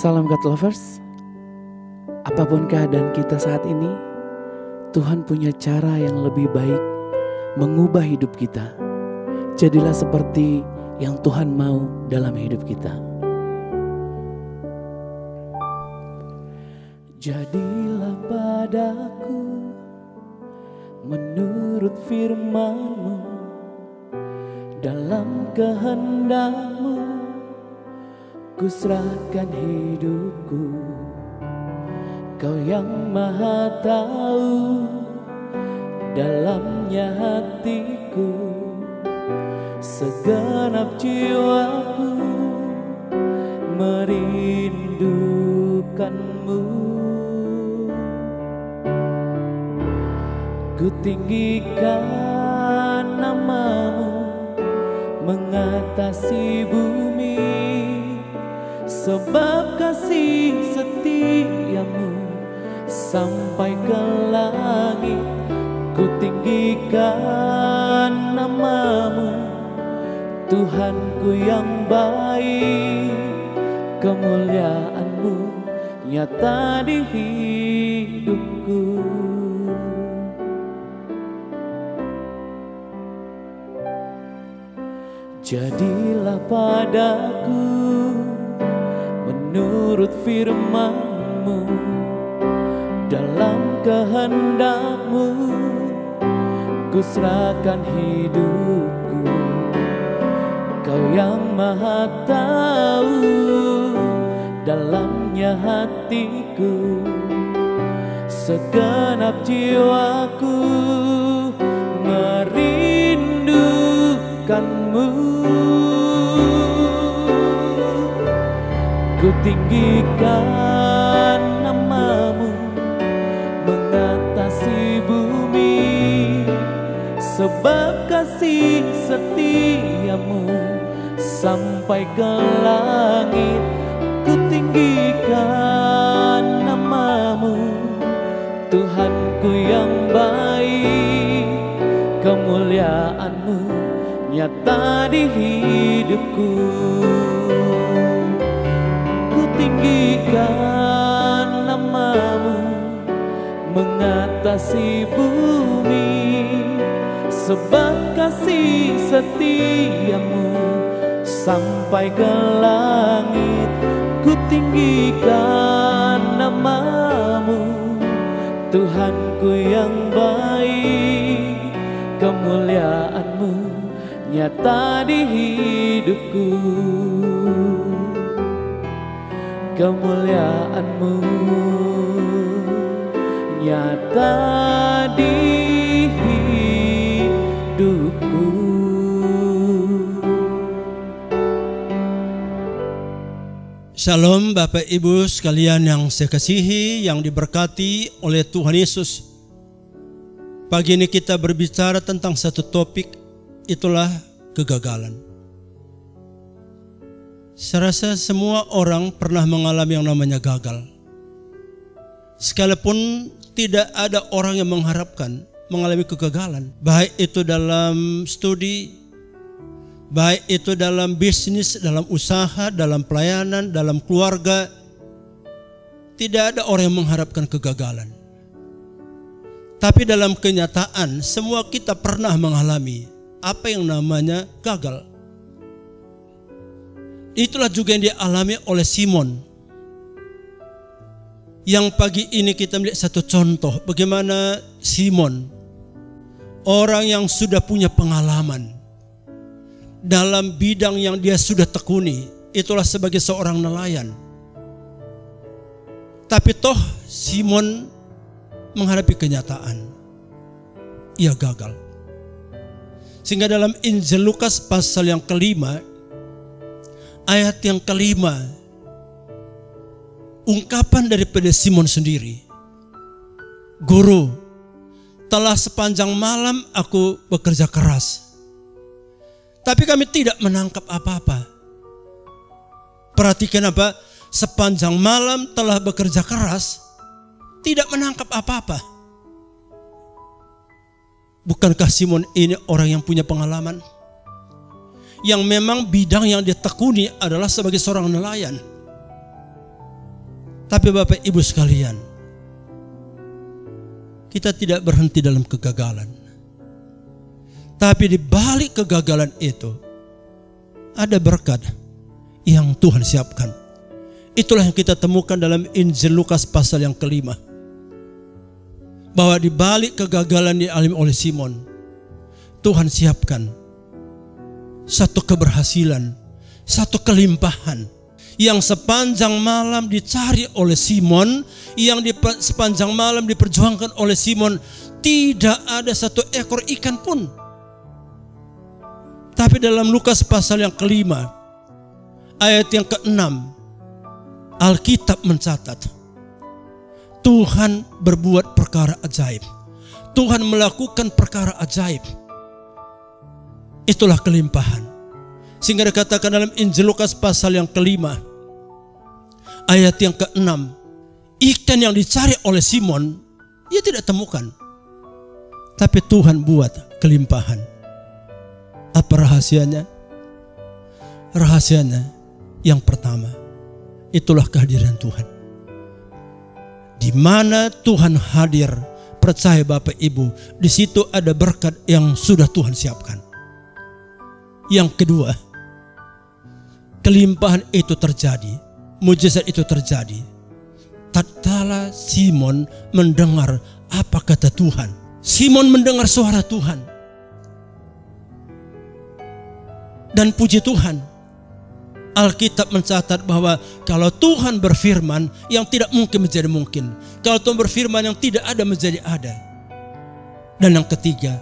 Salam God Lovers. Apapun keadaan kita saat ini, Tuhan punya cara yang lebih baik mengubah hidup kita. Jadilah seperti yang Tuhan mau dalam hidup kita. Jadilah padaku menurut firman-Mu, dalam kehendak-Mu ku serahkan hidupku. Kau yang maha tahu dalamnya hatiku, segenap jiwaku merindukan-Mu. Ku tinggikan nama-Mu mengatasi bumi, sebab kasih setia-Mu sampai ke langit. Ku tinggikan nama-Mu, Tuhanku yang baik. Kemuliaan-Mu nyata di hidupku. Jadilah padaku menurut firman-Mu, dalam kehendak-Mu ku serahkan hidupku. Kau yang maha tahu dalamnya hatiku, segenap jiwaku merindukan-Mu. Ku tinggikan nama-Mu mengatasi bumi, sebab kasih setia-Mu sampai ke langit. Ku tinggikan nama-Mu, Tuhanku yang baik. Kemuliaan-Mu nyata di hidupku. Ku tinggikan nama mengatasi bumi, sebab kasih setiamu sampai ke langit. Ku tinggikan namamu, Tuhanku yang baik. Kemuliaan-Mu nyata di hidupku, kemuliaan-Mu nyata di hidupku. Shalom Bapak Ibu sekalian yang saya kasihi, yang diberkati oleh Tuhan Yesus. Pagi ini kita berbicara tentang satu topik, itulah kegagalan. Saya rasa semua orang pernah mengalami yang namanya gagal. Sekalipun tidak ada orang yang mengharapkan mengalami kegagalan, baik itu dalam studi, baik itu dalam bisnis, dalam usaha, dalam pelayanan, dalam keluarga. Tidak ada orang yang mengharapkan kegagalan. Tapi dalam kenyataan semua kita pernah mengalami apa yang namanya gagal. Itulah juga yang dialami oleh Simon. Yang pagi ini kita melihat satu contoh bagaimana Simon, orang yang sudah punya pengalaman dalam bidang yang dia sudah tekuni, itulah sebagai seorang nelayan. Tapi toh Simon menghadapi kenyataan, ia gagal. Sehingga dalam Injil Lukas pasal yang kelima, ayat yang kelima, ungkapan daripada Simon sendiri, "Guru, telah sepanjang malam aku bekerja keras, tapi kami tidak menangkap apa-apa." Perhatikan apa? Sepanjang malam telah bekerja keras, tidak menangkap apa-apa. Bukankah Simon ini orang yang punya pengalaman? Yang memang bidang yang dia tekuni adalah sebagai seorang nelayan. Tapi Bapak Ibu sekalian, kita tidak berhenti dalam kegagalan. Tapi di balik kegagalan itu ada berkat yang Tuhan siapkan. Itulah yang kita temukan dalam Injil Lukas pasal yang kelima. Bahwa di balik kegagalan dialami oleh Simon, Tuhan siapkan satu keberhasilan, satu kelimpahan yang sepanjang malam dicari oleh Simon, yang sepanjang malam diperjuangkan oleh Simon. Tidak ada satu ekor ikan pun. Tapi dalam Lukas pasal yang kelima, ayat yang ke-6, Alkitab mencatat, Tuhan berbuat perkara ajaib. Tuhan melakukan perkara ajaib. Itulah kelimpahan. Sehingga dikatakan dalam Injil Lukas pasal yang kelima, ayat yang ke-6, ikan yang dicari oleh Simon, ia tidak temukan. Tapi Tuhan buat kelimpahan. Apa rahasianya? Rahasianya yang pertama, itulah kehadiran Tuhan. Di mana Tuhan hadir, percaya Bapak Ibu, di situ ada berkat yang sudah Tuhan siapkan. Yang kedua, kelimpahan itu terjadi, mujizat itu terjadi tatkala Simon mendengar apa kata Tuhan. Simon mendengar suara Tuhan. Dan puji Tuhan, Alkitab mencatat bahwa kalau Tuhan berfirman, yang tidak mungkin menjadi mungkin. Kalau Tuhan berfirman, yang tidak ada menjadi ada. Dan yang ketiga,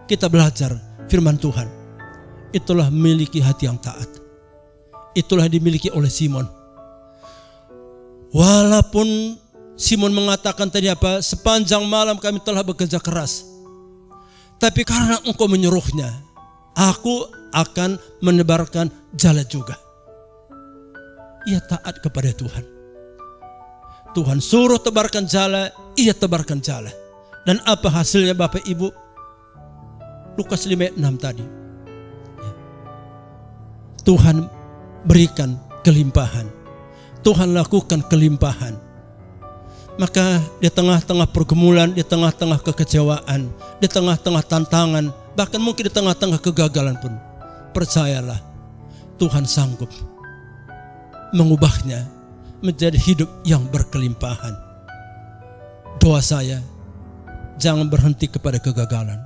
kita belajar firman Tuhan. Itulah memiliki hati yang taat. Itulah yang dimiliki oleh Simon. Walaupun Simon mengatakan tadi apa? Sepanjang malam kami telah bekerja keras. Tapi karena engkau menyuruhnya, aku akan menebarkan jala juga. Ia taat kepada Tuhan. Tuhan suruh tebarkan jala, ia tebarkan jala. Dan apa hasilnya Bapak Ibu? Lukas 5:6 tadi. Tuhan berikan kelimpahan. Tuhan lakukan kelimpahan. Maka di tengah-tengah pergumulan, di tengah-tengah kekecewaan, di tengah-tengah tantangan, bahkan mungkin di tengah-tengah kegagalan pun, percayalah, Tuhan sanggup mengubahnya menjadi hidup yang berkelimpahan. Doa saya, jangan berhenti kepada kegagalan,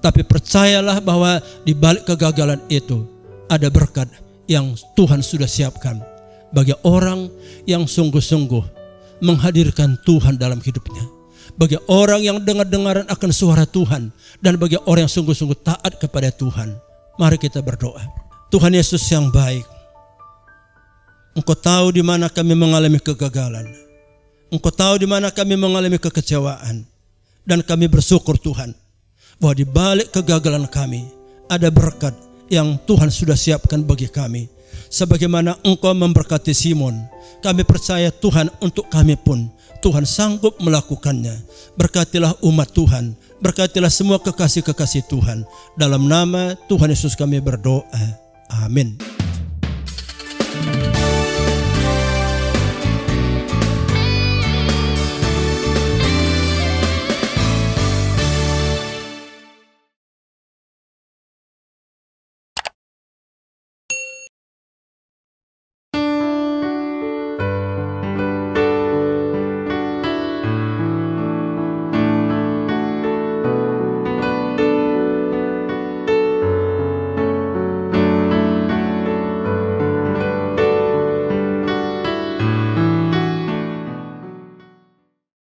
tapi percayalah bahwa di balik kegagalan itu ada berkat yang Tuhan sudah siapkan bagi orang yang sungguh-sungguh menghadirkan Tuhan dalam hidupnya, bagi orang yang dengar-dengaran akan suara Tuhan, dan bagi orang yang sungguh-sungguh taat kepada Tuhan. Mari kita berdoa. Tuhan Yesus yang baik, Engkau tahu di mana kami mengalami kegagalan, Engkau tahu di mana kami mengalami kekecewaan, dan kami bersyukur Tuhan bahwa di balik kegagalan kami ada berkat yang Tuhan sudah siapkan bagi kami. Sebagaimana Engkau memberkati Simon, kami percaya Tuhan untuk kami pun Tuhan sanggup melakukannya. Berkatilah umat Tuhan, berkatilah semua kekasih-kekasih Tuhan. Dalam nama Tuhan Yesus kami berdoa. Amin.